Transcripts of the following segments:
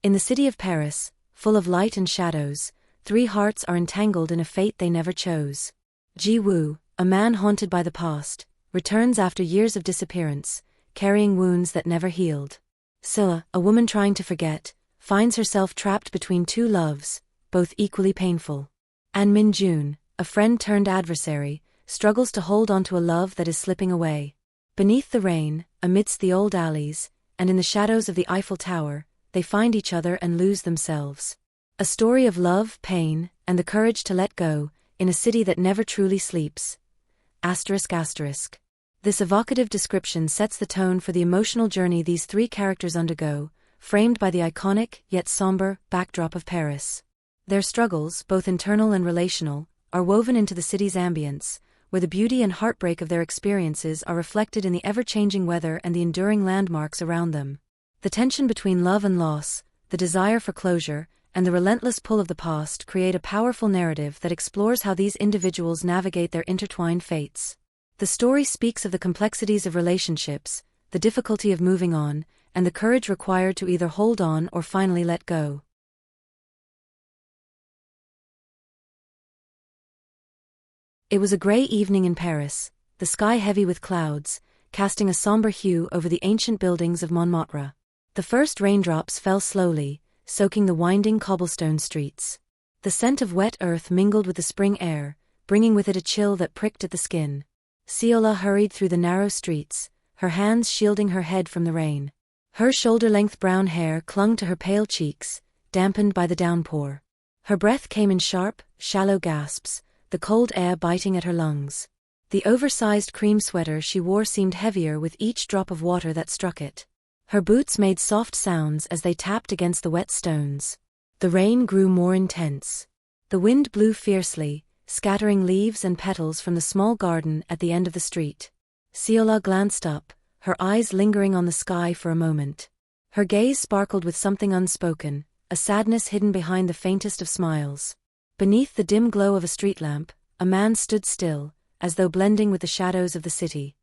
In the city of Paris, full of light and shadows, three hearts are entangled in a fate they never chose. Ji-woo, a man haunted by the past, returns after years of disappearance, carrying wounds that never healed. Seol-ah, a woman trying to forget, finds herself trapped between two loves, both equally painful. And Min-joon, a friend turned adversary, struggles to hold on to a love that is slipping away. Beneath the rain, amidst the old alleys, and in the shadows of the Eiffel Tower, they find each other and lose themselves. A story of love, pain, and the courage to let go, in a city that never truly sleeps. This evocative description sets the tone for the emotional journey these three characters undergo, framed by the iconic, yet somber, backdrop of Paris. Their struggles, both internal and relational, are woven into the city's ambience, where the beauty and heartbreak of their experiences are reflected in the ever-changing weather and the enduring landmarks around them. The tension between love and loss, the desire for closure, and the relentless pull of the past create a powerful narrative that explores how these individuals navigate their intertwined fates. The story speaks of the complexities of relationships, the difficulty of moving on, and the courage required to either hold on or finally let go. It was a grey evening in Paris, the sky heavy with clouds, casting a somber hue over the ancient buildings of Montmartre. The first raindrops fell slowly, soaking the winding cobblestone streets. The scent of wet earth mingled with the spring air, bringing with it a chill that pricked at the skin. Seol-ah hurried through the narrow streets, her hands shielding her head from the rain. Her shoulder-length brown hair clung to her pale cheeks, dampened by the downpour. Her breath came in sharp, shallow gasps, the cold air biting at her lungs. The oversized cream sweater she wore seemed heavier with each drop of water that struck it. Her boots made soft sounds as they tapped against the wet stones. The rain grew more intense. The wind blew fiercely, scattering leaves and petals from the small garden at the end of the street. Seol-ah glanced up, her eyes lingering on the sky for a moment. Her gaze sparkled with something unspoken, a sadness hidden behind the faintest of smiles. Beneath the dim glow of a street lamp, a man stood still, as though blending with the shadows of the city.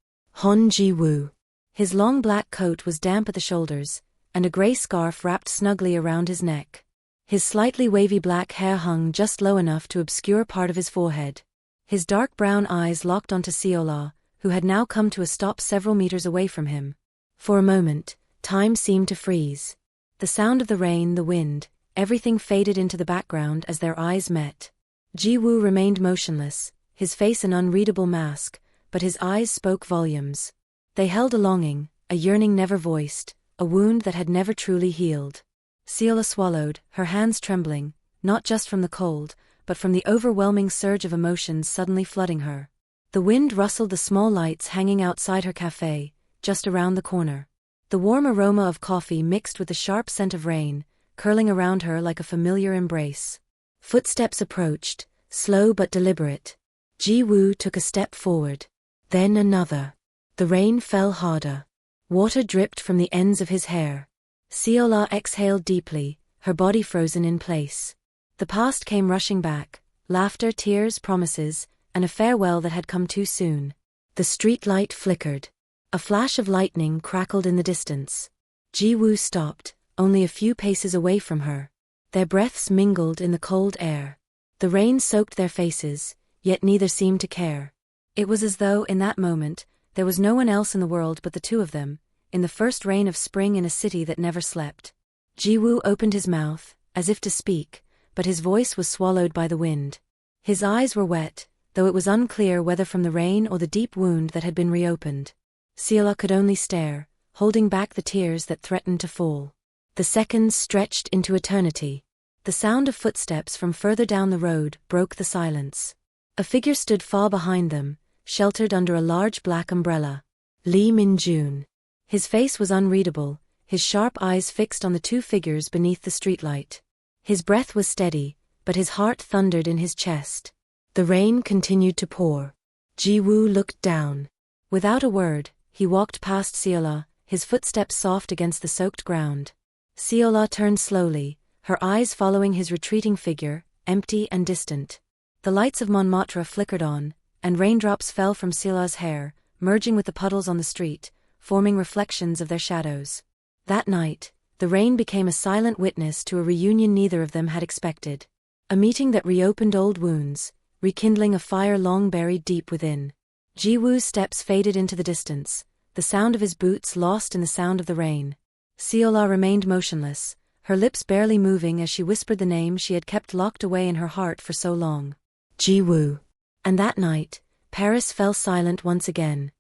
Ji-woo. His long black coat was damp at the shoulders, and a grey scarf wrapped snugly around his neck. His slightly wavy black hair hung just low enough to obscure part of his forehead. His dark brown eyes locked onto Seol-ah, who had now come to a stop several meters away from him. For a moment, time seemed to freeze. The sound of the rain, the wind, everything faded into the background as their eyes met. Ji-woo remained motionless, his face an unreadable mask, but his eyes spoke volumes. They held a longing, a yearning never voiced, a wound that had never truly healed. Seol-ah swallowed, her hands trembling, not just from the cold, but from the overwhelming surge of emotions suddenly flooding her. The wind rustled the small lights hanging outside her café, just around the corner. The warm aroma of coffee mixed with the sharp scent of rain, curling around her like a familiar embrace. Footsteps approached, slow but deliberate. Ji-woo took a step forward. Then another. The rain fell harder. Water dripped from the ends of his hair. Seol-ah exhaled deeply, her body frozen in place. The past came rushing back, laughter, tears, promises, and a farewell that had come too soon. The street light flickered. A flash of lightning crackled in the distance. Ji-woo stopped, only a few paces away from her. Their breaths mingled in the cold air. The rain soaked their faces, yet neither seemed to care. It was as though, in that moment, there was no one else in the world but the two of them, in the first rain of spring in a city that never slept. Ji-woo opened his mouth, as if to speak, but his voice was swallowed by the wind. His eyes were wet, though it was unclear whether from the rain or the deep wound that had been reopened. Seol-ah could only stare, holding back the tears that threatened to fall. The seconds stretched into eternity. The sound of footsteps from further down the road broke the silence. A figure stood far behind them, sheltered under a large black umbrella. Min-joon. His face was unreadable, his sharp eyes fixed on the two figures beneath the streetlight. His breath was steady, but his heart thundered in his chest. The rain continued to pour. Ji-woo looked down. Without a word, he walked past Seol-ah, his footsteps soft against the soaked ground. Seol-ah turned slowly, her eyes following his retreating figure, empty and distant. The lights of Montmartre flickered on, and raindrops fell from Seol-ah's hair, merging with the puddles on the street, forming reflections of their shadows. That night, the rain became a silent witness to a reunion neither of them had expected. A meeting that reopened old wounds, rekindling a fire long buried deep within. Ji-woo's steps faded into the distance, the sound of his boots lost in the sound of the rain. Seol-ah remained motionless, her lips barely moving as she whispered the name she had kept locked away in her heart for so long. Ji-woo. And that night, Paris fell silent once again.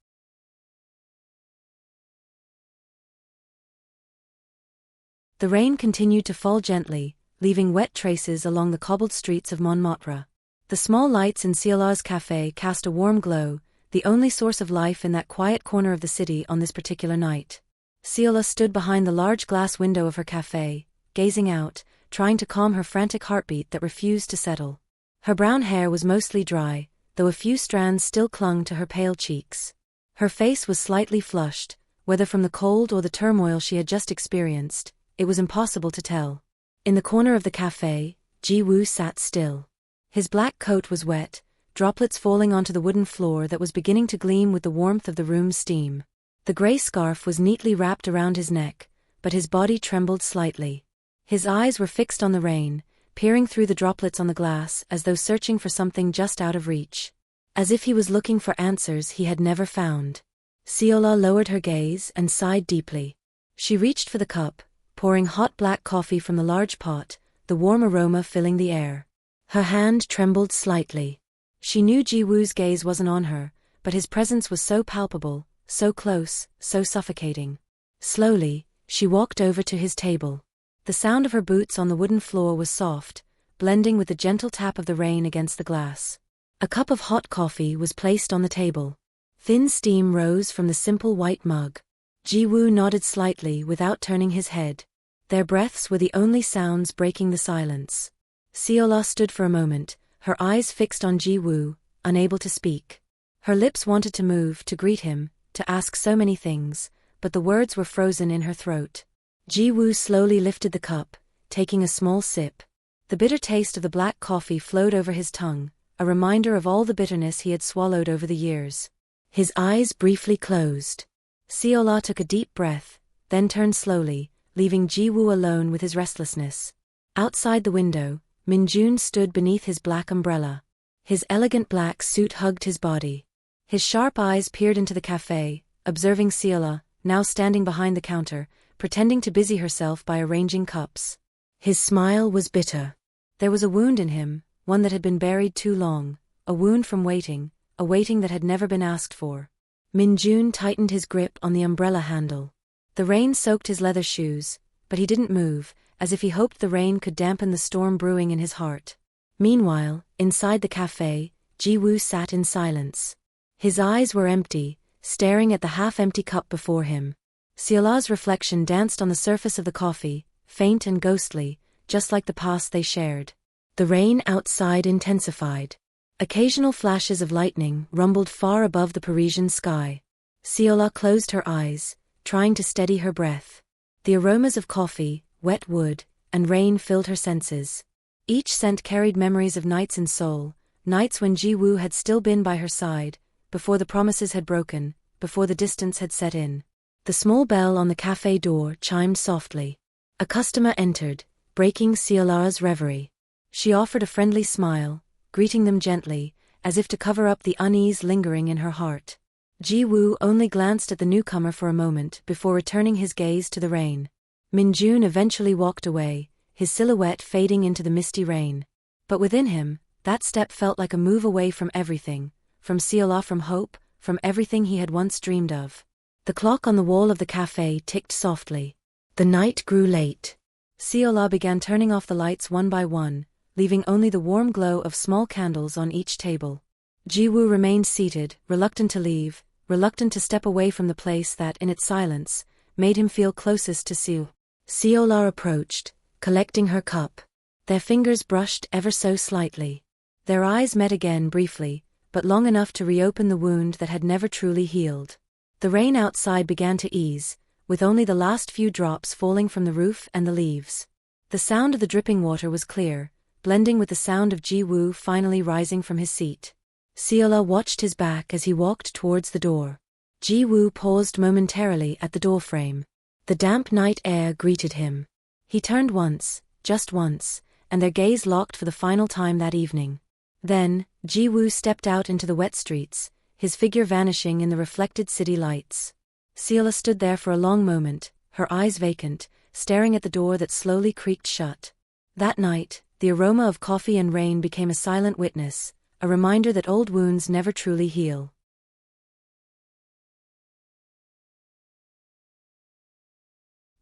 The rain continued to fall gently, leaving wet traces along the cobbled streets of Montmartre. The small lights in Seol-ah's café cast a warm glow, the only source of life in that quiet corner of the city on this particular night. Seol-ah stood behind the large glass window of her café, gazing out, trying to calm her frantic heartbeat that refused to settle. Her brown hair was mostly dry, though a few strands still clung to her pale cheeks. Her face was slightly flushed, whether from the cold or the turmoil she had just experienced, it was impossible to tell. In the corner of the café, Ji-woo sat still. His black coat was wet, droplets falling onto the wooden floor that was beginning to gleam with the warmth of the room's steam. The gray scarf was neatly wrapped around his neck, but his body trembled slightly. His eyes were fixed on the rain, peering through the droplets on the glass as though searching for something just out of reach. As if he was looking for answers he had never found. Seol-ah lowered her gaze and sighed deeply. She reached for the cup, pouring hot black coffee from the large pot, the warm aroma filling the air. Her hand trembled slightly. She knew Ji-woo's gaze wasn't on her, but his presence was so palpable, so close, so suffocating. Slowly, she walked over to his table. The sound of her boots on the wooden floor was soft, blending with the gentle tap of the rain against the glass. A cup of hot coffee was placed on the table. Thin steam rose from the simple white mug. Ji-woo nodded slightly without turning his head. Their breaths were the only sounds breaking the silence. Seol-ah stood for a moment, her eyes fixed on Ji-woo, unable to speak. Her lips wanted to move, to greet him, to ask so many things, but the words were frozen in her throat. Ji-woo slowly lifted the cup, taking a small sip. The bitter taste of the black coffee flowed over his tongue, a reminder of all the bitterness he had swallowed over the years. His eyes briefly closed. Seol-ah took a deep breath, then turned slowly, leaving Ji-woo alone with his restlessness. Outside the window, Min-joon stood beneath his black umbrella. His elegant black suit hugged his body. His sharp eyes peered into the café, observing Seol-ah, now standing behind the counter, pretending to busy herself by arranging cups. His smile was bitter. There was a wound in him, one that had been buried too long, a wound from waiting, a waiting that had never been asked for. Min-joon tightened his grip on the umbrella handle. The rain soaked his leather shoes, but he didn't move, as if he hoped the rain could dampen the storm brewing in his heart. Meanwhile, inside the café, Ji-woo sat in silence. His eyes were empty, staring at the half-empty cup before him. Seol-ah's reflection danced on the surface of the coffee, faint and ghostly, just like the past they shared. The rain outside intensified. Occasional flashes of lightning rumbled far above the Parisian sky. Seol-ah closed her eyes, trying to steady her breath. The aromas of coffee, wet wood, and rain filled her senses. Each scent carried memories of nights in Seoul, nights when Ji-woo had still been by her side, before the promises had broken, before the distance had set in. The small bell on the café door chimed softly. A customer entered, breaking Seol-ah's reverie. She offered a friendly smile, greeting them gently, as if to cover up the unease lingering in her heart. Ji-woo only glanced at the newcomer for a moment before returning his gaze to the rain. Min-joon eventually walked away, his silhouette fading into the misty rain. But within him, that step felt like a move away from everything, from Seol-ah, from hope, from everything he had once dreamed of. The clock on the wall of the café ticked softly. The night grew late. Seol-ah began turning off the lights one by one, leaving only the warm glow of small candles on each table. Ji-woo remained seated, reluctant to leave, reluctant to step away from the place that, in its silence, made him feel closest to Seol. Seol-ah approached, collecting her cup. Their fingers brushed ever so slightly. Their eyes met again briefly, but long enough to reopen the wound that had never truly healed. The rain outside began to ease, with only the last few drops falling from the roof and the leaves. The sound of the dripping water was clear, blending with the sound of Ji-woo finally rising from his seat. Seol-ah watched his back as he walked towards the door. Ji-woo paused momentarily at the doorframe. The damp night air greeted him. He turned once, just once, and their gaze locked for the final time that evening. Then, Ji-woo stepped out into the wet streets, his figure vanishing in the reflected city lights. Seol-ah stood there for a long moment, her eyes vacant, staring at the door that slowly creaked shut. That night, the aroma of coffee and rain became a silent witness, a reminder that old wounds never truly heal.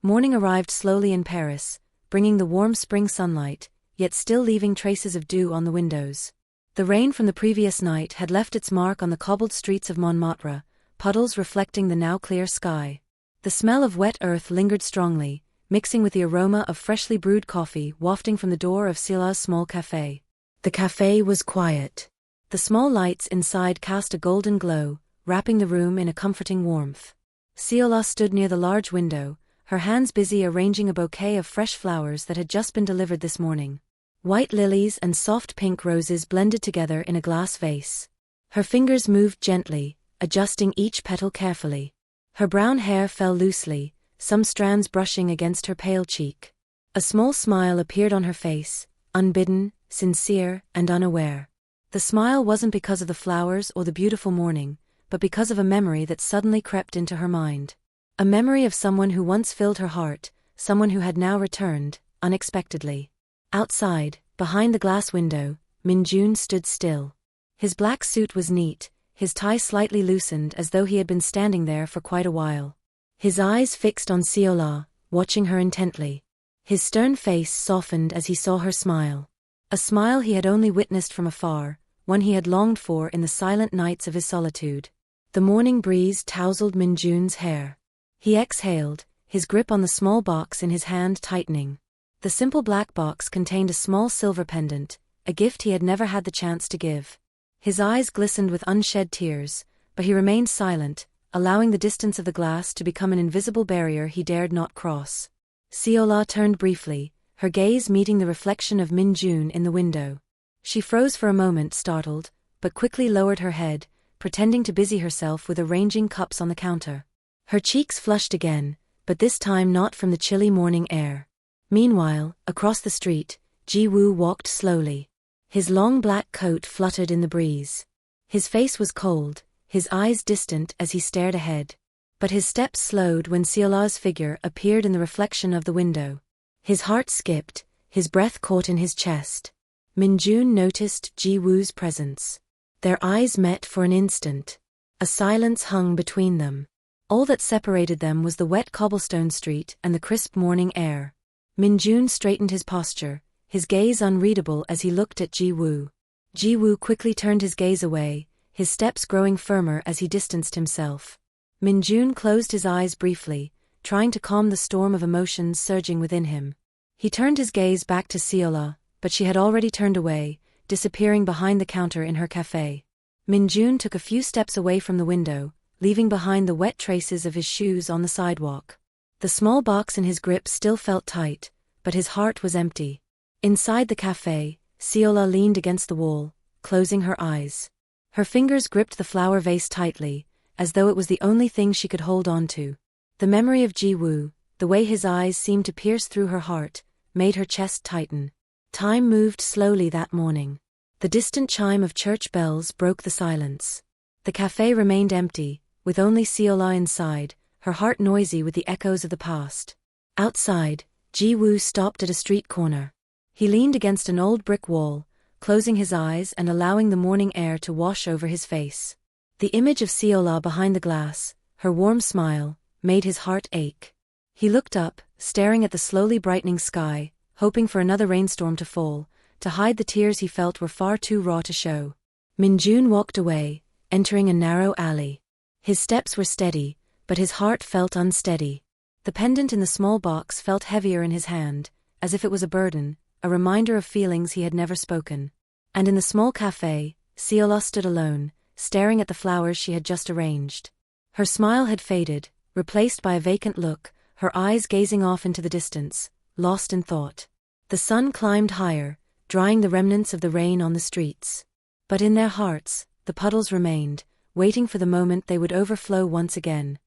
Morning arrived slowly in Paris, bringing the warm spring sunlight, yet still leaving traces of dew on the windows. The rain from the previous night had left its mark on the cobbled streets of Montmartre, puddles reflecting the now clear sky. The smell of wet earth lingered strongly, mixing with the aroma of freshly brewed coffee wafting from the door of Seol-ah's small café. The café was quiet. The small lights inside cast a golden glow, wrapping the room in a comforting warmth. Seol-ah stood near the large window, her hands busy arranging a bouquet of fresh flowers that had just been delivered this morning. White lilies and soft pink roses blended together in a glass vase. Her fingers moved gently, adjusting each petal carefully. Her brown hair fell loosely, some strands brushing against her pale cheek. A small smile appeared on her face, unbidden, sincere, and unaware. The smile wasn't because of the flowers or the beautiful morning, but because of a memory that suddenly crept into her mind. A memory of someone who once filled her heart, someone who had now returned, unexpectedly. Outside, behind the glass window, Min-joon stood still. His black suit was neat, his tie slightly loosened as though he had been standing there for quite a while. His eyes fixed on Seol-ah, watching her intently. His stern face softened as he saw her smile. A smile he had only witnessed from afar, one he had longed for in the silent nights of his solitude. The morning breeze tousled Min-joon's hair. He exhaled, his grip on the small box in his hand tightening. The simple black box contained a small silver pendant, a gift he had never had the chance to give. His eyes glistened with unshed tears, but he remained silent, allowing the distance of the glass to become an invisible barrier he dared not cross. Seol-ah turned briefly, her gaze meeting the reflection of Min-joon in the window. She froze for a moment, startled, but quickly lowered her head, pretending to busy herself with arranging cups on the counter. Her cheeks flushed again, but this time not from the chilly morning air. Meanwhile, across the street, Ji-woo walked slowly. His long black coat fluttered in the breeze. His face was cold, his eyes distant as he stared ahead. But his steps slowed when Seol-ah's figure appeared in the reflection of the window. His heart skipped, his breath caught in his chest. Min-joon noticed Ji-woo's presence. Their eyes met for an instant. A silence hung between them. All that separated them was the wet cobblestone street and the crisp morning air. Min-joon straightened his posture, his gaze unreadable as he looked at Ji-woo. Ji-woo quickly turned his gaze away, his steps growing firmer as he distanced himself. Min-joon closed his eyes briefly, trying to calm the storm of emotions surging within him. He turned his gaze back to Seol-ah, but she had already turned away, disappearing behind the counter in her café. Min-joon took a few steps away from the window, leaving behind the wet traces of his shoes on the sidewalk. The small box in his grip still felt tight, but his heart was empty. Inside the café, Seol-ah leaned against the wall, closing her eyes. Her fingers gripped the flower vase tightly, as though it was the only thing she could hold on to. The memory of Ji-woo, the way his eyes seemed to pierce through her heart, made her chest tighten. Time moved slowly that morning. The distant chime of church bells broke the silence. The café remained empty, with only Seol-ah inside, her heart noisy with the echoes of the past. Outside, Ji-woo stopped at a street corner. He leaned against an old brick wall, closing his eyes and allowing the morning air to wash over his face. The image of Seol-ah behind the glass, her warm smile, made his heart ache. He looked up, staring at the slowly brightening sky, hoping for another rainstorm to fall, to hide the tears he felt were far too raw to show. Min-joon walked away, entering a narrow alley. His steps were steady, but his heart felt unsteady. The pendant in the small box felt heavier in his hand, as if it was a burden, a reminder of feelings he had never spoken. And in the small café, Seol-ah stood alone, staring at the flowers she had just arranged. Her smile had faded, replaced by a vacant look, her eyes gazing off into the distance, lost in thought. The sun climbed higher, drying the remnants of the rain on the streets. But in their hearts, the puddles remained, waiting for the moment they would overflow once again.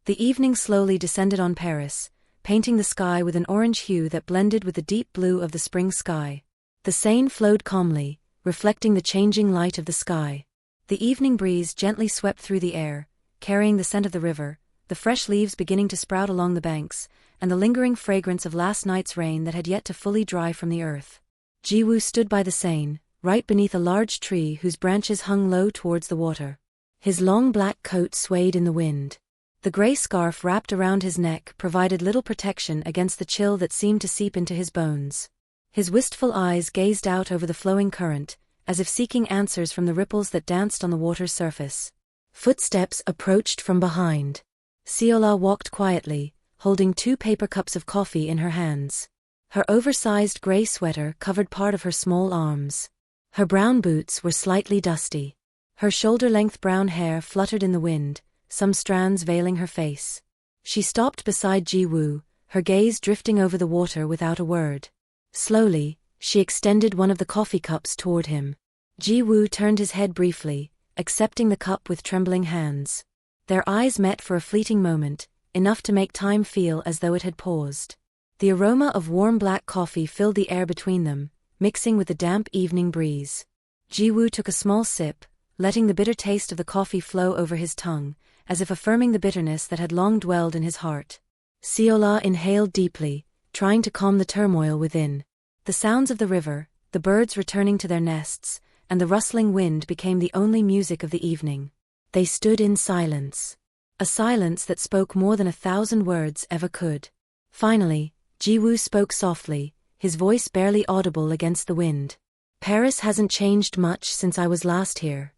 The evening slowly descended on Paris, painting the sky with an orange hue that blended with the deep blue of the spring sky. The Seine flowed calmly, reflecting the changing light of the sky. The evening breeze gently swept through the air, carrying the scent of the river, the fresh leaves beginning to sprout along the banks, and the lingering fragrance of last night's rain that had yet to fully dry from the earth. Ji-woo stood by the Seine, right beneath a large tree whose branches hung low towards the water. His long black coat swayed in the wind. The grey scarf wrapped around his neck provided little protection against the chill that seemed to seep into his bones. His wistful eyes gazed out over the flowing current, as if seeking answers from the ripples that danced on the water's surface. Footsteps approached from behind. Seol-ah walked quietly, holding 2 paper cups of coffee in her hands. Her oversized grey sweater covered part of her small arms. Her brown boots were slightly dusty. Her shoulder-length brown hair fluttered in the wind, some strands veiling her face. She stopped beside Ji-woo, her gaze drifting over the water without a word. Slowly, she extended one of the coffee cups toward him. Ji-woo turned his head briefly, accepting the cup with trembling hands. Their eyes met for a fleeting moment, enough to make time feel as though it had paused. The aroma of warm black coffee filled the air between them, mixing with the damp evening breeze. Ji-woo took a small sip, letting the bitter taste of the coffee flow over his tongue, as if affirming the bitterness that had long dwelled in his heart. Seol-ah inhaled deeply, trying to calm the turmoil within. The sounds of the river, the birds returning to their nests, and the rustling wind became the only music of the evening. They stood in silence. A silence that spoke more than 1,000 words ever could. Finally, Ji-woo spoke softly, his voice barely audible against the wind. "Paris hasn't changed much since I was last here."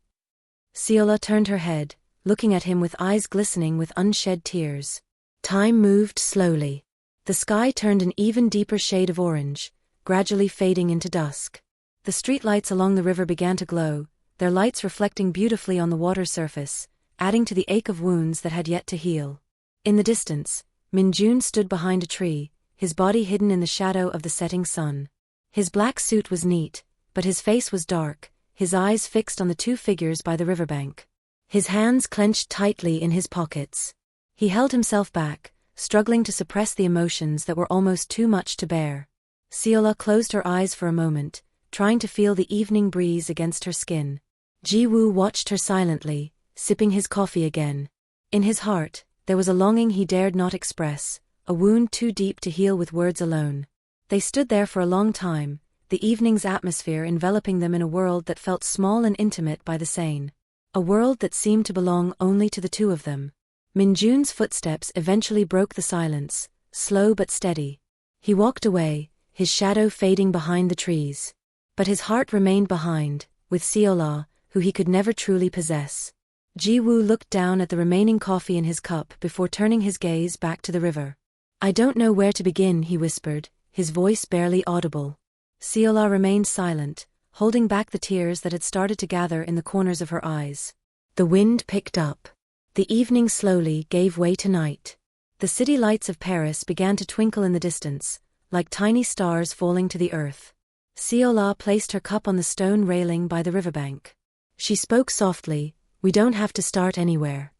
Seol-ah turned her head, looking at him with eyes glistening with unshed tears. Time moved slowly. The sky turned an even deeper shade of orange, gradually fading into dusk. The streetlights along the river began to glow, their lights reflecting beautifully on the water's surface, adding to the ache of wounds that had yet to heal. In the distance, Min-joon stood behind a tree, his body hidden in the shadow of the setting sun. His black suit was neat, but his face was dark, his eyes fixed on the 2 figures by the riverbank. His hands clenched tightly in his pockets. He held himself back, struggling to suppress the emotions that were almost too much to bear. Seol-ah closed her eyes for a moment, trying to feel the evening breeze against her skin. Ji-woo watched her silently, sipping his coffee again. In his heart, there was a longing he dared not express, a wound too deep to heal with words alone. They stood there for a long time, the evening's atmosphere enveloping them in a world that felt small and intimate by the Seine. A world that seemed to belong only to the 2 of them. Min-joon's footsteps eventually broke the silence, slow but steady. He walked away, his shadow fading behind the trees. But his heart remained behind, with Seol-ah, who he could never truly possess. Ji-woo looked down at the remaining coffee in his cup before turning his gaze back to the river. "I don't know where to begin," he whispered, his voice barely audible. Seol-ah remained silent, holding back the tears that had started to gather in the corners of her eyes. The wind picked up. The evening slowly gave way to night. The city lights of Paris began to twinkle in the distance, like tiny stars falling to the earth. Seol-ah placed her cup on the stone railing by the riverbank. She spoke softly, "We don't have to start anywhere."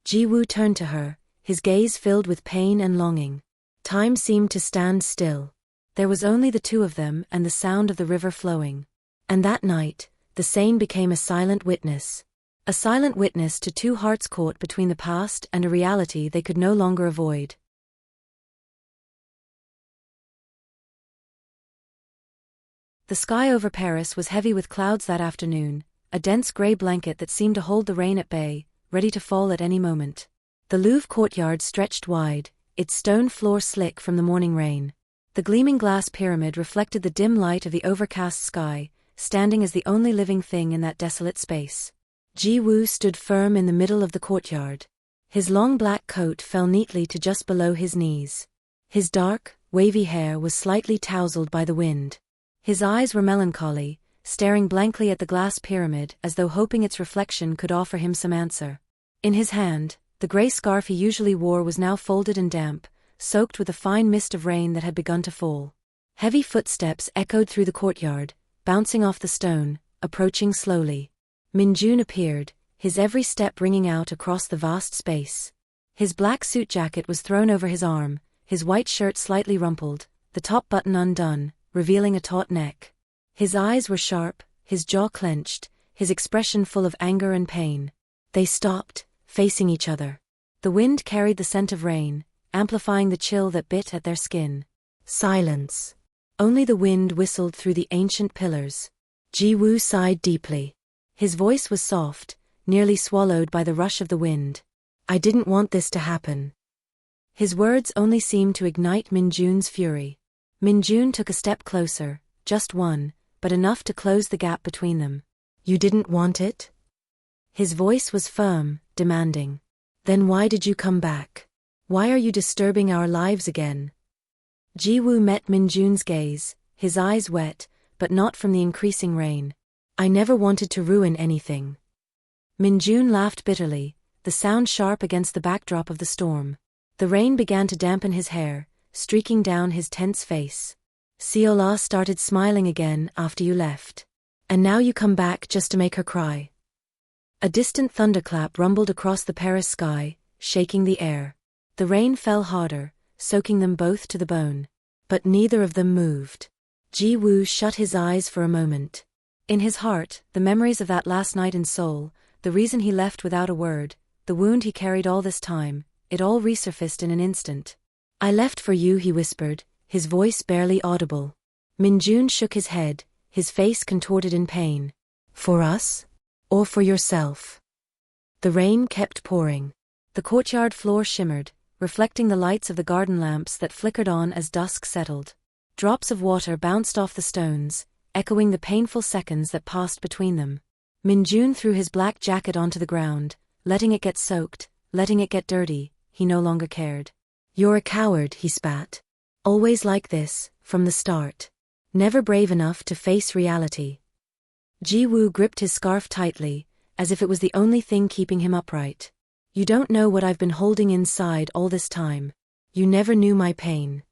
Ji-woo turned to her, his gaze filled with pain and longing. Time seemed to stand still. There was only the 2 of them and the sound of the river flowing. And that night, the Seine became a silent witness. A silent witness to 2 hearts caught between the past and a reality they could no longer avoid. The sky over Paris was heavy with clouds that afternoon, a dense grey blanket that seemed to hold the rain at bay, ready to fall at any moment. The Louvre courtyard stretched wide, its stone floor slick from the morning rain. The gleaming glass pyramid reflected the dim light of the overcast sky, standing as the only living thing in that desolate space. Ji-woo stood firm in the middle of the courtyard. His long black coat fell neatly to just below his knees. His dark, wavy hair was slightly tousled by the wind. His eyes were melancholy, staring blankly at the glass pyramid as though hoping its reflection could offer him some answer. In his hand, the grey scarf he usually wore was now folded and damp, soaked with a fine mist of rain that had begun to fall. Heavy footsteps echoed through the courtyard, bouncing off the stone, approaching slowly. Min-joon appeared, his every step ringing out across the vast space. His black suit jacket was thrown over his arm, his white shirt slightly rumpled, the top button undone, revealing a taut neck. His eyes were sharp, his jaw clenched, his expression full of anger and pain. They stopped, facing each other. The wind carried the scent of rain, amplifying the chill that bit at their skin. Silence. Only the wind whistled through the ancient pillars. Ji-woo sighed deeply. His voice was soft, nearly swallowed by the rush of the wind. I didn't want this to happen. His words only seemed to ignite Min-joon's fury. Min-joon took a step closer, just one, but enough to close the gap between them. You didn't want it? His voice was firm, demanding. Then why did you come back? Why are you disturbing our lives again? Ji-woo met Min-joon's gaze, his eyes wet, but not from the increasing rain. I never wanted to ruin anything. Min-joon laughed bitterly, the sound sharp against the backdrop of the storm. The rain began to dampen his hair, streaking down his tense face. Seol-ah started smiling again after you left. And now you come back just to make her cry. A distant thunderclap rumbled across the Paris sky, shaking the air. The rain fell harder, soaking them both to the bone. But neither of them moved. Ji-woo shut his eyes for a moment. In his heart, the memories of that last night in Seoul, the reason he left without a word, the wound he carried all this time, it all resurfaced in an instant. I left for you, he whispered, his voice barely audible. Min-joon shook his head, his face contorted in pain. For us? Or for yourself? The rain kept pouring. The courtyard floor shimmered, reflecting the lights of the garden lamps that flickered on as dusk settled. Drops of water bounced off the stones, echoing the painful seconds that passed between them. Min-joon threw his black jacket onto the ground, letting it get soaked, letting it get dirty. He no longer cared. You're a coward, he spat. Always like this, from the start. Never brave enough to face reality. Ji-woo gripped his scarf tightly, as if it was the only thing keeping him upright. You don't know what I've been holding inside all this time. You never knew my pain.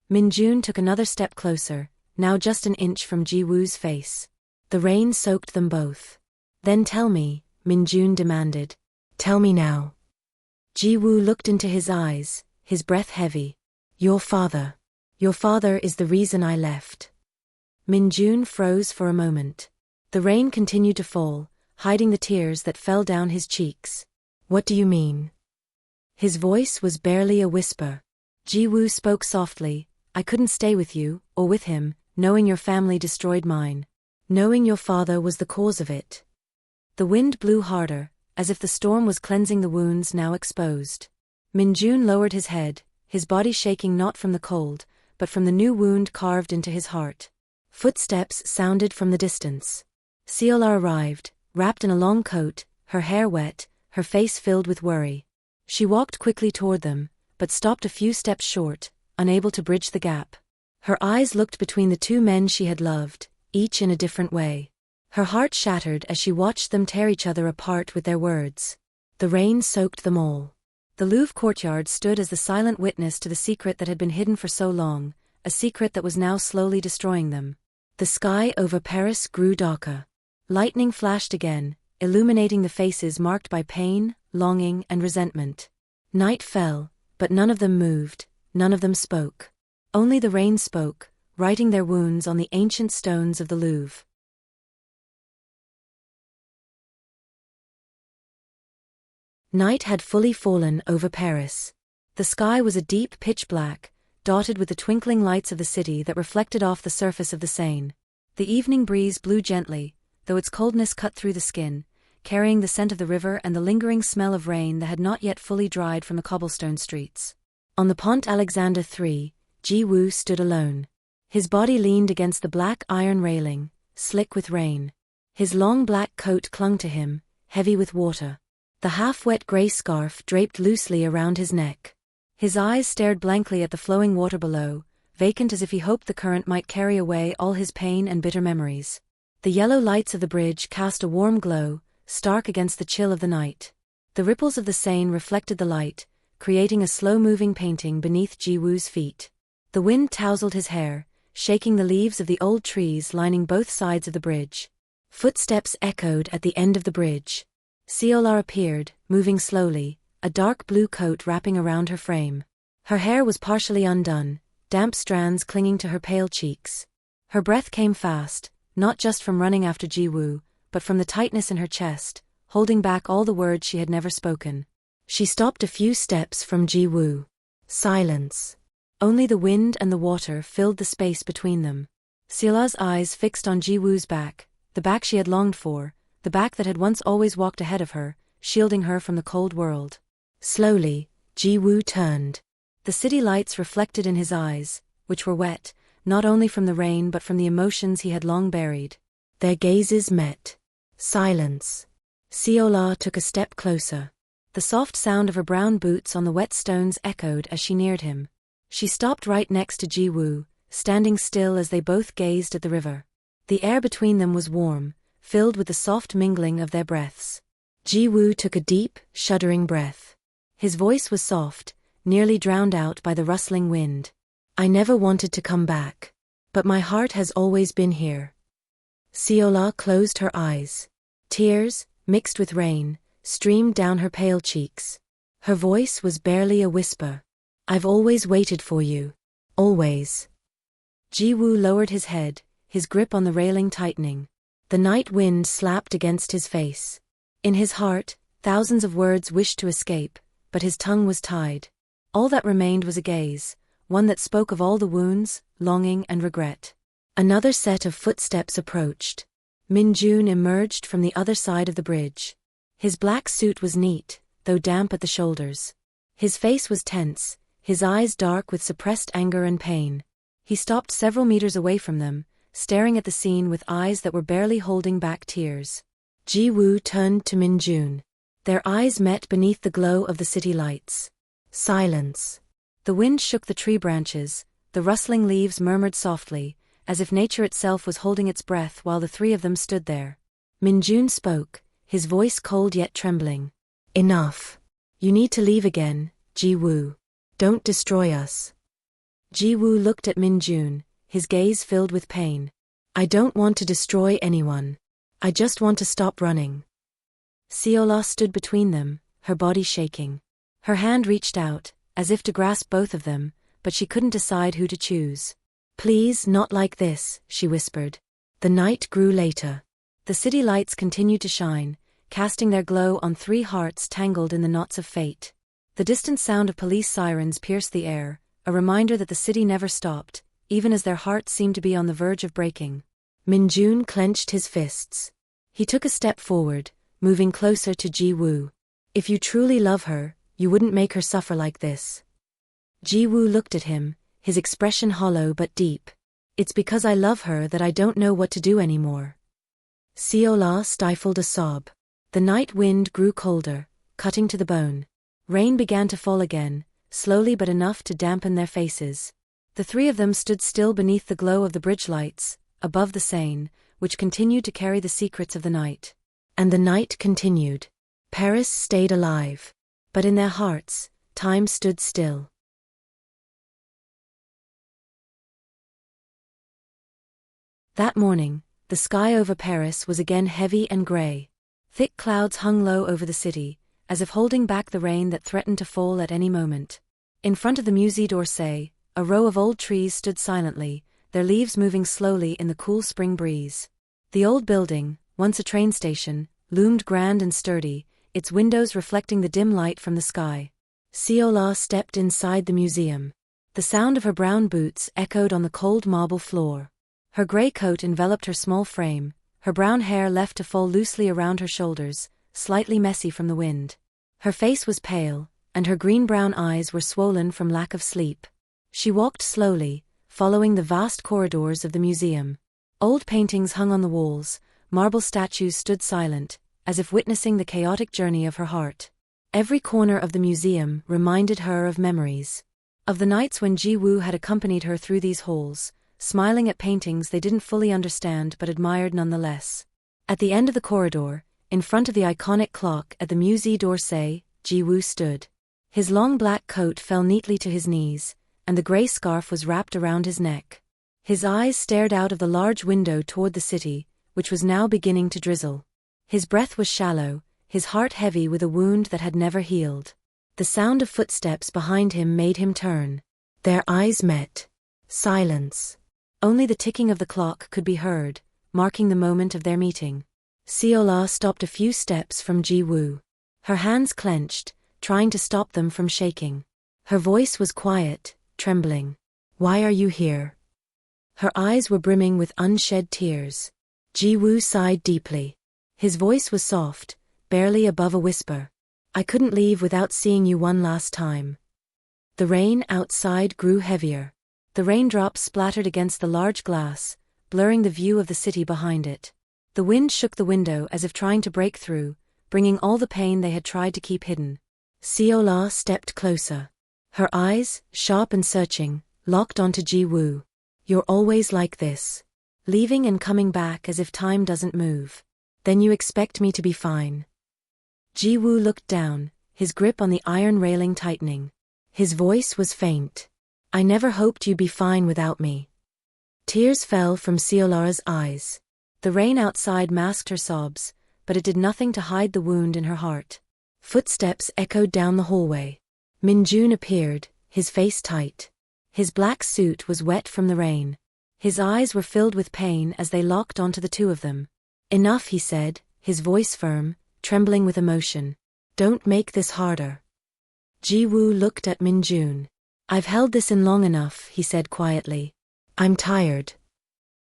Min-joon took another step closer, now just an inch from Ji-woo's face. The rain soaked them both. Then tell me, Min-joon demanded. Tell me now. Ji-woo looked into his eyes, his breath heavy. Your father. Your father is the reason I left. Min-joon froze for a moment. The rain continued to fall, hiding the tears that fell down his cheeks. What do you mean? His voice was barely a whisper. Ji-woo spoke softly. I couldn't stay with you, or with him, knowing your family destroyed mine. Knowing your father was the cause of it. The wind blew harder, as if the storm was cleansing the wounds now exposed. Min-joon lowered his head, his body shaking not from the cold, but from the new wound carved into his heart. Footsteps sounded from the distance. Seol-ah arrived, wrapped in a long coat, her hair wet, her face filled with worry. She walked quickly toward them, but stopped a few steps short, unable to bridge the gap. Her eyes looked between the two men she had loved, each in a different way. Her heart shattered as she watched them tear each other apart with their words. The rain soaked them all. The Louvre courtyard stood as the silent witness to the secret that had been hidden for so long, a secret that was now slowly destroying them. The sky over Paris grew darker. Lightning flashed again, illuminating the faces marked by pain, longing, and resentment. Night fell, but none of them moved, none of them spoke. Only the rain spoke, writing their wounds on the ancient stones of the Louvre. Night had fully fallen over Paris. The sky was a deep pitch black, dotted with the twinkling lights of the city that reflected off the surface of the Seine. The evening breeze blew gently, though its coldness cut through the skin, carrying the scent of the river and the lingering smell of rain that had not yet fully dried from the cobblestone streets. On the Pont Alexander III, Ji-woo stood alone. His body leaned against the black iron railing, slick with rain. His long black coat clung to him, heavy with water. The half-wet grey scarf draped loosely around his neck. His eyes stared blankly at the flowing water below, vacant as if he hoped the current might carry away all his pain and bitter memories. The yellow lights of the bridge cast a warm glow, stark against the chill of the night. The ripples of the Seine reflected the light, creating a slow-moving painting beneath Ji-woo's feet. The wind tousled his hair, shaking the leaves of the old trees lining both sides of the bridge. Footsteps echoed at the end of the bridge. Seol-ah appeared, moving slowly, a dark blue coat wrapping around her frame. Her hair was partially undone, damp strands clinging to her pale cheeks. Her breath came fast, not just from running after Ji-woo, but from the tightness in her chest, holding back all the words she had never spoken. She stopped a few steps from Ji-woo. Silence. Only the wind and the water filled the space between them. Seol-ah's eyes fixed on Ji-woo's back, the back she had longed for, the back that had once always walked ahead of her, shielding her from the cold world. Slowly, Ji-woo turned. The city lights reflected in his eyes, which were wet, not only from the rain but from the emotions he had long buried. Their gazes met. Silence. Seol-ah took a step closer. The soft sound of her brown boots on the wet stones echoed as she neared him. She stopped right next to Ji-woo, standing still as they both gazed at the river. The air between them was warm, filled with the soft mingling of their breaths. Ji-woo took a deep, shuddering breath. His voice was soft, nearly drowned out by the rustling wind. I never wanted to come back. But my heart has always been here. Seol-ah closed her eyes. Tears, mixed with rain, streamed down her pale cheeks. Her voice was barely a whisper. I've always waited for you. Always. Ji-woo lowered his head, his grip on the railing tightening. The night wind slapped against his face. In his heart, thousands of words wished to escape, but his tongue was tied. All that remained was a gaze, one that spoke of all the wounds, longing and regret. Another set of footsteps approached. Min-joon emerged from the other side of the bridge. His black suit was neat, though damp at the shoulders. His face was tense, his eyes dark with suppressed anger and pain. He stopped several meters away from them, staring at the scene with eyes that were barely holding back tears. Ji-woo turned to Min-joon. Their eyes met beneath the glow of the city lights. Silence. The wind shook the tree branches, the rustling leaves murmured softly, as if nature itself was holding its breath while the three of them stood there. Min-joon spoke, his voice cold yet trembling. Enough. You need to leave again, Ji-woo. Don't destroy us. Ji-woo looked at Min-joon, his gaze filled with pain. I don't want to destroy anyone. I just want to stop running. Seol-ah stood between them, her body shaking. Her hand reached out, as if to grasp both of them, but she couldn't decide who to choose. Please, not like this, she whispered. The night grew later. The city lights continued to shine, casting their glow on three hearts tangled in the knots of fate. The distant sound of police sirens pierced the air, a reminder that the city never stopped, even as their hearts seemed to be on the verge of breaking. Min-joon clenched his fists. He took a step forward, moving closer to Ji-woo. If you truly love her, you wouldn't make her suffer like this. Ji-woo looked at him, his expression hollow but deep. It's because I love her that I don't know what to do anymore. Seol-ah stifled a sob. The night wind grew colder, cutting to the bone. Rain began to fall again, slowly but enough to dampen their faces. The three of them stood still beneath the glow of the bridge lights, above the Seine, which continued to carry the secrets of the night. And the night continued. Paris stayed alive. But in their hearts, time stood still. That morning, the sky over Paris was again heavy and grey. Thick clouds hung low over the city, as if holding back the rain that threatened to fall at any moment. In front of the Musée d'Orsay, a row of old trees stood silently, their leaves moving slowly in the cool spring breeze. The old building, once a train station, loomed grand and sturdy, its windows reflecting the dim light from the sky. Seol-ah stepped inside the museum. The sound of her brown boots echoed on the cold marble floor. Her grey coat enveloped her small frame, her brown hair left to fall loosely around her shoulders, slightly messy from the wind. Her face was pale, and her green-brown eyes were swollen from lack of sleep. She walked slowly, following the vast corridors of the museum. Old paintings hung on the walls, marble statues stood silent, as if witnessing the chaotic journey of her heart. Every corner of the museum reminded her of memories. Of the nights when Ji-woo had accompanied her through these halls, smiling at paintings they didn't fully understand but admired nonetheless. At the end of the corridor, in front of the iconic clock at the Musée d'Orsay, Ji-woo stood. His long black coat fell neatly to his knees, and the grey scarf was wrapped around his neck. His eyes stared out of the large window toward the city, which was now beginning to drizzle. His breath was shallow, his heart heavy with a wound that had never healed. The sound of footsteps behind him made him turn. Their eyes met. Silence. Only the ticking of the clock could be heard, marking the moment of their meeting. Seol-ah stopped a few steps from Ji-woo. Her hands clenched, trying to stop them from shaking. Her voice was quiet, trembling. "Why are you here?" Her eyes were brimming with unshed tears. Ji-woo sighed deeply. His voice was soft, barely above a whisper. "I couldn't leave without seeing you one last time." The rain outside grew heavier. The raindrops splattered against the large glass, blurring the view of the city behind it. The wind shook the window as if trying to break through, bringing all the pain they had tried to keep hidden. Seol-ah stepped closer. Her eyes, sharp and searching, locked onto Ji-woo. "You're always like this. Leaving and coming back as if time doesn't move. Then you expect me to be fine." Ji-woo looked down, his grip on the iron railing tightening. His voice was faint. "I never hoped you'd be fine without me." Tears fell from Seol-ah's eyes. The rain outside masked her sobs, but it did nothing to hide the wound in her heart. Footsteps echoed down the hallway. Min-joon appeared, his face tight. His black suit was wet from the rain. His eyes were filled with pain as they locked onto the two of them. "Enough," he said, his voice firm, trembling with emotion. "Don't make this harder." Ji-woo looked at Min-joon. "I've held this in long enough," he said quietly. "I'm tired."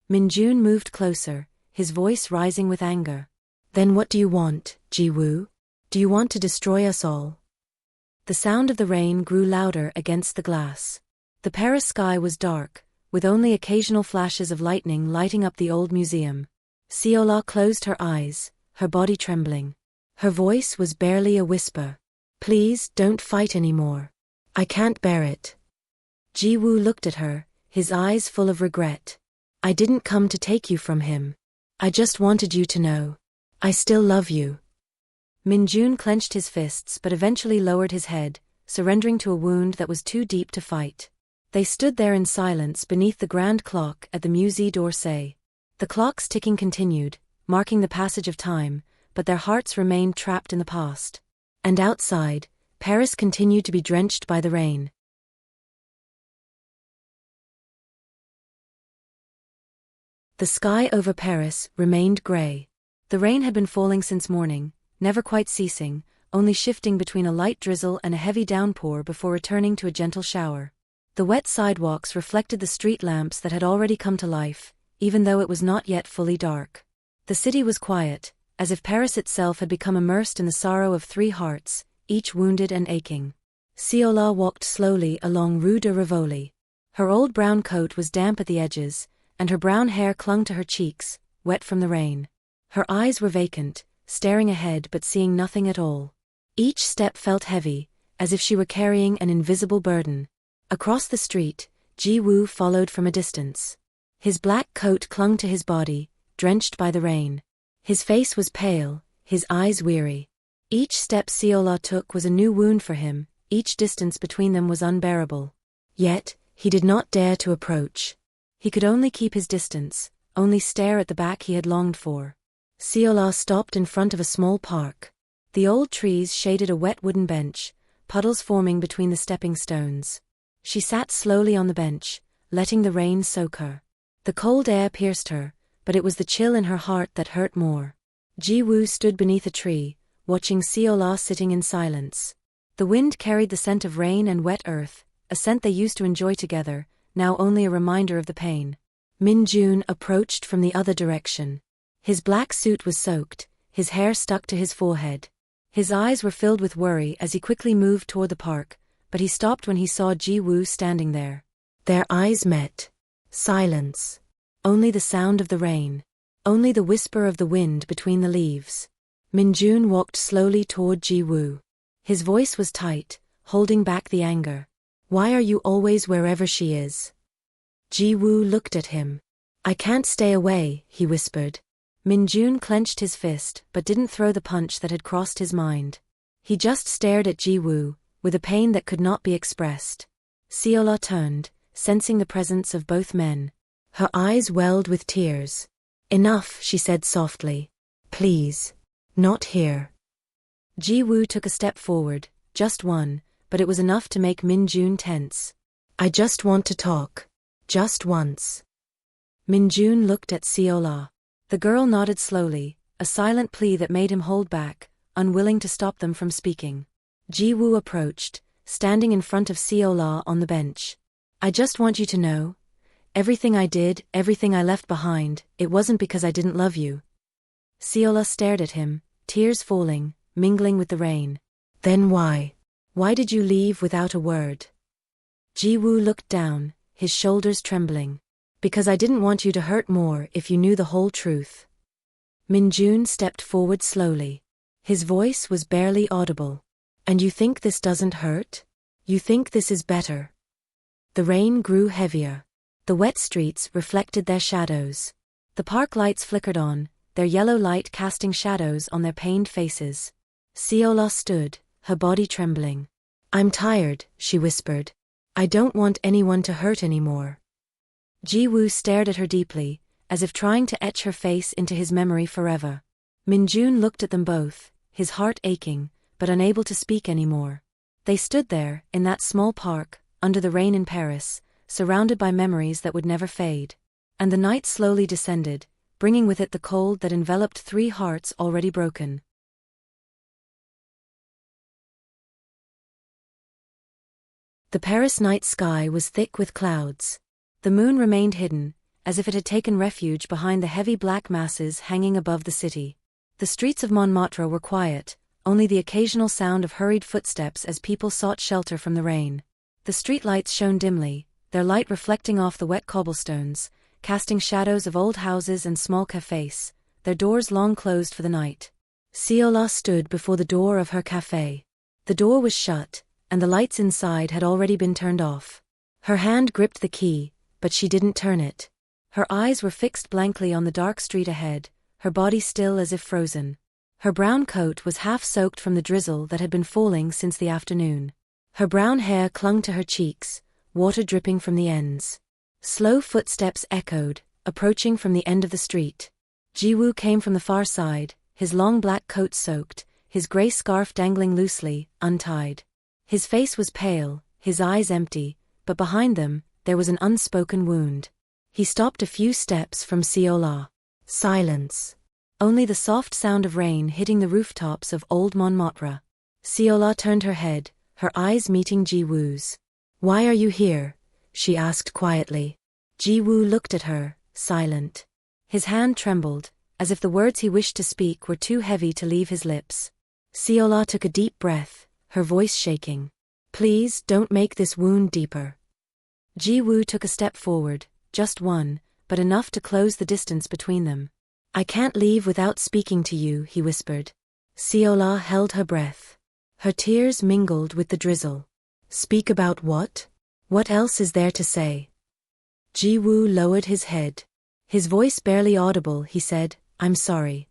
Min-joon moved closer, his voice rising with anger. "Then what do you want, Ji-woo? Do you want to destroy us all?" The sound of the rain grew louder against the glass. The Paris sky was dark, with only occasional flashes of lightning lighting up the old museum. Seol-ah closed her eyes, her body trembling. Her voice was barely a whisper. "Please, don't fight anymore. I can't bear it." Ji-woo looked at her, his eyes full of regret. "I didn't come to take you from him. I just wanted you to know. I still love you." Min-joon clenched his fists but eventually lowered his head, surrendering to a wound that was too deep to fight. They stood there in silence beneath the grand clock at the Musée d'Orsay. The clock's ticking continued, marking the passage of time, but their hearts remained trapped in the past. And outside, Paris continued to be drenched by the rain. The sky over Paris remained grey. The rain had been falling since morning, never quite ceasing, only shifting between a light drizzle and a heavy downpour before returning to a gentle shower. The wet sidewalks reflected the street lamps that had already come to life, even though it was not yet fully dark. The city was quiet, as if Paris itself had become immersed in the sorrow of three hearts, each wounded and aching. Seol-ah walked slowly along Rue de Rivoli. Her old brown coat was damp at the edges, and her brown hair clung to her cheeks, wet from the rain. Her eyes were vacant, staring ahead but seeing nothing at all. Each step felt heavy, as if she were carrying an invisible burden. Across the street, Ji-woo followed from a distance. His black coat clung to his body, drenched by the rain. His face was pale, his eyes weary. Each step Seol-ah took was a new wound for him, each distance between them was unbearable. Yet, he did not dare to approach. He could only keep his distance, only stare at the back he had longed for. Seol-ah stopped in front of a small park. The old trees shaded a wet wooden bench, puddles forming between the stepping stones. She sat slowly on the bench, letting the rain soak her. The cold air pierced her, but it was the chill in her heart that hurt more. Ji-woo stood beneath a tree, watching Seol-ah sitting in silence. The wind carried the scent of rain and wet earth, a scent they used to enjoy together, now only a reminder of the pain. Min-joon approached from the other direction. His black suit was soaked, his hair stuck to his forehead. His eyes were filled with worry as he quickly moved toward the park, but he stopped when he saw Ji-woo standing there. Their eyes met. Silence. Only the sound of the rain. Only the whisper of the wind between the leaves. Min-joon walked slowly toward Ji-woo. His voice was tight, holding back the anger. "Why are you always wherever she is?" Ji-woo looked at him. "I can't stay away," he whispered. Min-joon clenched his fist but didn't throw the punch that had crossed his mind. He just stared at Ji-woo, with a pain that could not be expressed. Seol-ah turned, sensing the presence of both men. Her eyes welled with tears. "Enough," she said softly. "Please. Not here." Ji-woo took a step forward, just one, but it was enough to make Min-joon tense. I just want to talk. Just once. Min-joon looked at Seol-ah. The girl nodded slowly, a silent plea that made him hold back, unwilling to stop them from speaking. Ji-woo approached, standing in front of Seol-ah on the bench. I just want you to know, everything I did, everything I left behind, it wasn't because I didn't love you. Seol-ah stared at him, tears falling, mingling with the rain. Then why? Why did you leave without a word? Ji-woo looked down, his shoulders trembling. Because I didn't want you to hurt more if you knew the whole truth. Min-joon stepped forward slowly. His voice was barely audible. And you think this doesn't hurt? You think this is better? The rain grew heavier. The wet streets reflected their shadows. The park lights flickered on, their yellow light casting shadows on their pained faces. Seol-ah stood, her body trembling. I'm tired, she whispered. I don't want anyone to hurt anymore. Ji-woo stared at her deeply, as if trying to etch her face into his memory forever. Min-joon looked at them both, his heart aching, but unable to speak anymore. They stood there, in that small park, under the rain in Paris, surrounded by memories that would never fade. And the night slowly descended, bringing with it the cold that enveloped 3 hearts already broken. The Paris night sky was thick with clouds. The moon remained hidden, as if it had taken refuge behind the heavy black masses hanging above the city. The streets of Montmartre were quiet, only the occasional sound of hurried footsteps as people sought shelter from the rain. The streetlights shone dimly, their light reflecting off the wet cobblestones, casting shadows of old houses and small cafes, their doors long closed for the night. Seol-ah stood before the door of her cafe. The door was shut, and the lights inside had already been turned off. Her hand gripped the key, but she didn't turn it. Her eyes were fixed blankly on the dark street ahead, her body still as if frozen. Her brown coat was half soaked from the drizzle that had been falling since the afternoon. Her brown hair clung to her cheeks, water dripping from the ends. Slow footsteps echoed, approaching from the end of the street. Ji-woo came from the far side, his long black coat soaked, his grey scarf dangling loosely, untied. His face was pale, his eyes empty, but behind them, there was an unspoken wound. He stopped a few steps from Seol-ah. Silence. Only the soft sound of rain hitting the rooftops of old Montmartre. Seol-ah turned her head, her eyes meeting Ji-woo's. Why are you here? She asked quietly. Ji-woo looked at her, silent. His hand trembled, as if the words he wished to speak were too heavy to leave his lips. Seol-ah took a deep breath, her voice shaking. Please don't make this wound deeper. Ji-woo took a step forward, just one, but enough to close the distance between them. I can't leave without speaking to you, he whispered. Seol-ah held her breath. Her tears mingled with the drizzle. Speak about what? What else is there to say? Ji-woo lowered his head. His voice barely audible, he said, I'm sorry.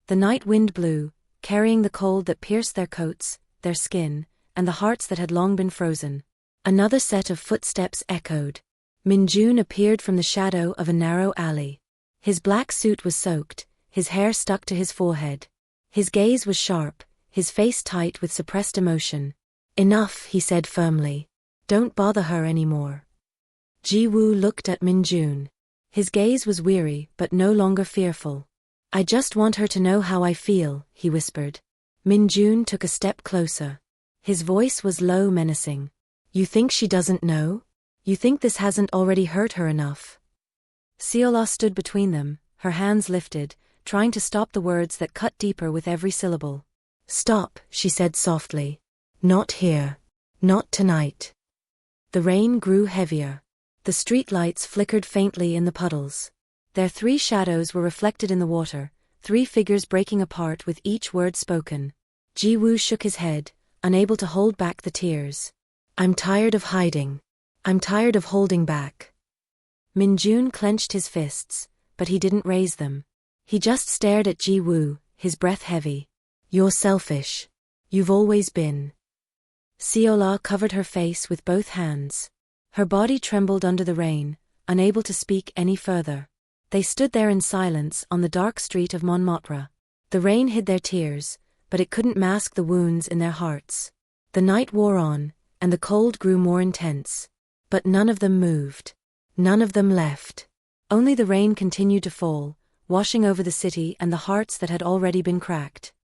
The night wind blew, carrying the cold that pierced their coats, their skin, and the hearts that had long been frozen. Another set of footsteps echoed. Min-joon appeared from the shadow of a narrow alley. His black suit was soaked, his hair stuck to his forehead. His gaze was sharp, his face tight with suppressed emotion. Enough, he said firmly. Don't bother her anymore. Ji-woo looked at Min-joon. His gaze was weary but no longer fearful. I just want her to know how I feel, he whispered. Min-joon took a step closer. His voice was low, menacing. You think she doesn't know? You think this hasn't already hurt her enough? Seol-ah stood between them, her hands lifted, trying to stop the words that cut deeper with every syllable. Stop, she said softly. Not here. Not tonight. The rain grew heavier. The street lights flickered faintly in the puddles. Their 3 shadows were reflected in the water, 3 figures breaking apart with each word spoken. Ji-woo shook his head, unable to hold back the tears. I'm tired of hiding. I'm tired of holding back. Min-joon clenched his fists, but he didn't raise them. He just stared at Ji-woo, his breath heavy. You're selfish. You've always been. Seol-ah covered her face with both hands. Her body trembled under the rain, unable to speak any further. They stood there in silence on the dark street of Montmartre. The rain hid their tears, but it couldn't mask the wounds in their hearts. The night wore on, and the cold grew more intense. But none of them moved. None of them left. Only the rain continued to fall, washing over the city and the hearts that had already been cracked.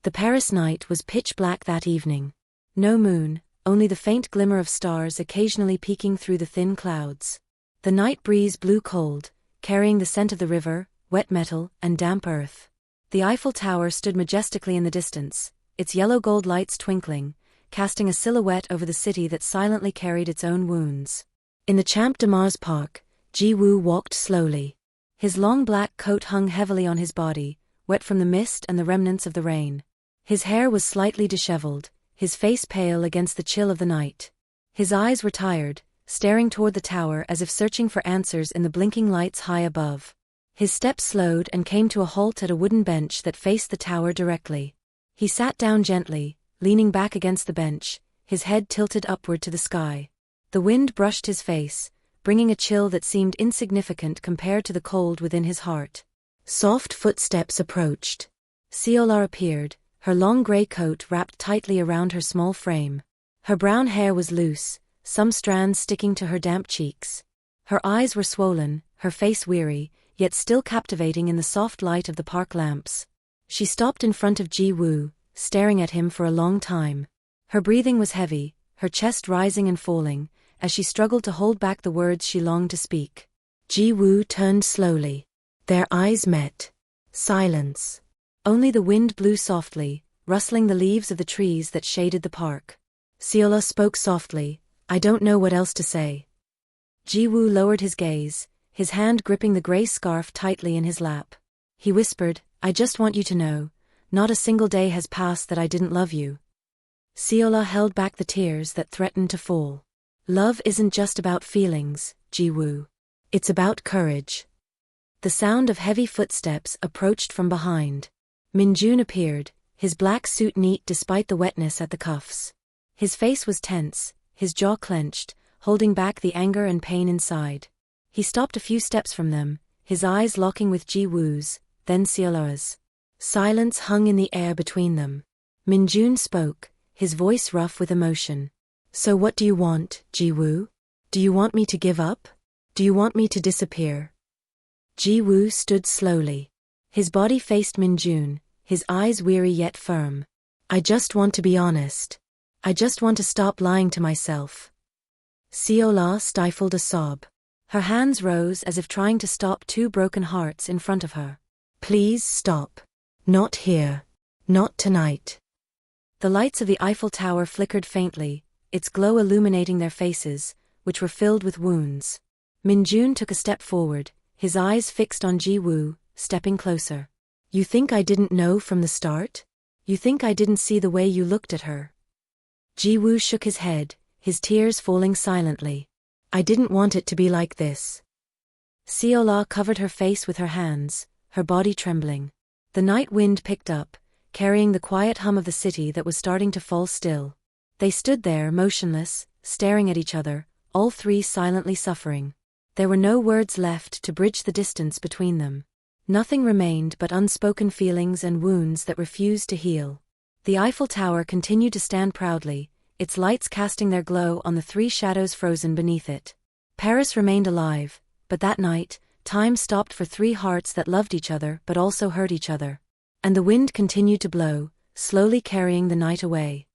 The Paris night was pitch black that evening. No moon, only the faint glimmer of stars occasionally peeking through the thin clouds. The night breeze blew cold, carrying the scent of the river, wet metal, and damp earth. The Eiffel Tower stood majestically in the distance, its yellow gold lights twinkling, casting a silhouette over the city that silently carried its own wounds. In the Champ de Mars Park, Ji-woo walked slowly. His long black coat hung heavily on his body, wet from the mist and the remnants of the rain. His hair was slightly disheveled, his face pale against the chill of the night. His eyes were tired, staring toward the tower as if searching for answers in the blinking lights high above. His steps slowed and came to a halt at a wooden bench that faced the tower directly. He sat down gently, leaning back against the bench, his head tilted upward to the sky. The wind brushed his face, bringing a chill that seemed insignificant compared to the cold within his heart. Soft footsteps approached. Seol-ah appeared, her long gray coat wrapped tightly around her small frame. Her brown hair was loose, some strands sticking to her damp cheeks. Her eyes were swollen, her face weary, yet still captivating in the soft light of the park lamps. She stopped in front of Ji-woo, staring at him for a long time. Her breathing was heavy, her chest rising and falling, as she struggled to hold back the words she longed to speak. Ji-woo turned slowly. Their eyes met. Silence. Only the wind blew softly, rustling the leaves of the trees that shaded the park. Seol-ah spoke softly, "I don't know what else to say." Ji-woo lowered his gaze, his hand gripping the gray scarf tightly in his lap. He whispered, "I just want you to know, not a single day has passed that I didn't love you." Seol-ah held back the tears that threatened to fall. "Love isn't just about feelings, Ji-woo. It's about courage." The sound of heavy footsteps approached from behind. Min-joon appeared, his black suit neat despite the wetness at the cuffs. His face was tense, his jaw clenched, holding back the anger and pain inside. He stopped a few steps from them, his eyes locking with Ji-woo's, then Seol-ah's. Silence hung in the air between them. Min-joon spoke, his voice rough with emotion. "So what do you want, Ji-woo? Do you want me to give up? Do you want me to disappear?" Ji-woo stood slowly. His body faced Min-joon, his eyes weary yet firm. "I just want to be honest. I just want to stop lying to myself." Seol-ah stifled a sob. Her hands rose as if trying to stop two broken hearts in front of her. "Please stop. Not here. Not tonight." The lights of the Eiffel Tower flickered faintly, its glow illuminating their faces, which were filled with wounds. Min-joon took a step forward, his eyes fixed on Ji-woo, stepping closer. "You think I didn't know from the start? You think I didn't see the way you looked at her?" Ji-woo shook his head, his tears falling silently. "I didn't want it to be like this." Seol-ah covered her face with her hands, her body trembling. The night wind picked up, carrying the quiet hum of the city that was starting to fall still. They stood there motionless, staring at each other, all three silently suffering. There were no words left to bridge the distance between them. Nothing remained but unspoken feelings and wounds that refused to heal. The Eiffel Tower continued to stand proudly, its lights casting their glow on the three shadows frozen beneath it. Paris remained alive, but that night, time stopped for three hearts that loved each other but also hurt each other. And the wind continued to blow, slowly carrying the night away.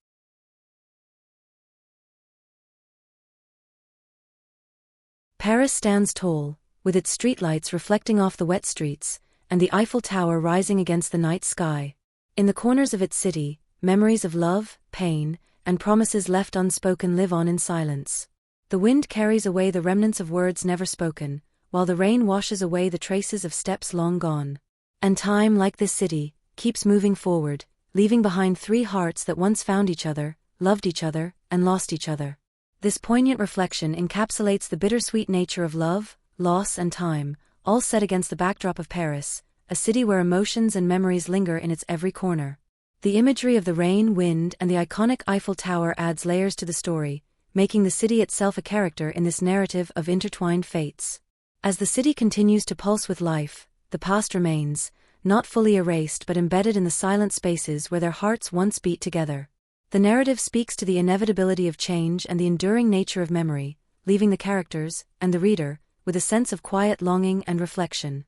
Paris stands tall, with its streetlights reflecting off the wet streets, and the Eiffel Tower rising against the night sky. In the corners of its city, memories of love, pain, and promises left unspoken live on in silence. The wind carries away the remnants of words never spoken, while the rain washes away the traces of steps long gone. And time, like this city, keeps moving forward, leaving behind three hearts that once found each other, loved each other, and lost each other. This poignant reflection encapsulates the bittersweet nature of love, loss, and time, all set against the backdrop of Paris, a city where emotions and memories linger in its every corner. The imagery of the rain, wind, and the iconic Eiffel Tower adds layers to the story, making the city itself a character in this narrative of intertwined fates. As the city continues to pulse with life, the past remains, not fully erased but embedded in the silent spaces where their hearts once beat together. The narrative speaks to the inevitability of change and the enduring nature of memory, leaving the characters, and the reader, with a sense of quiet longing and reflection.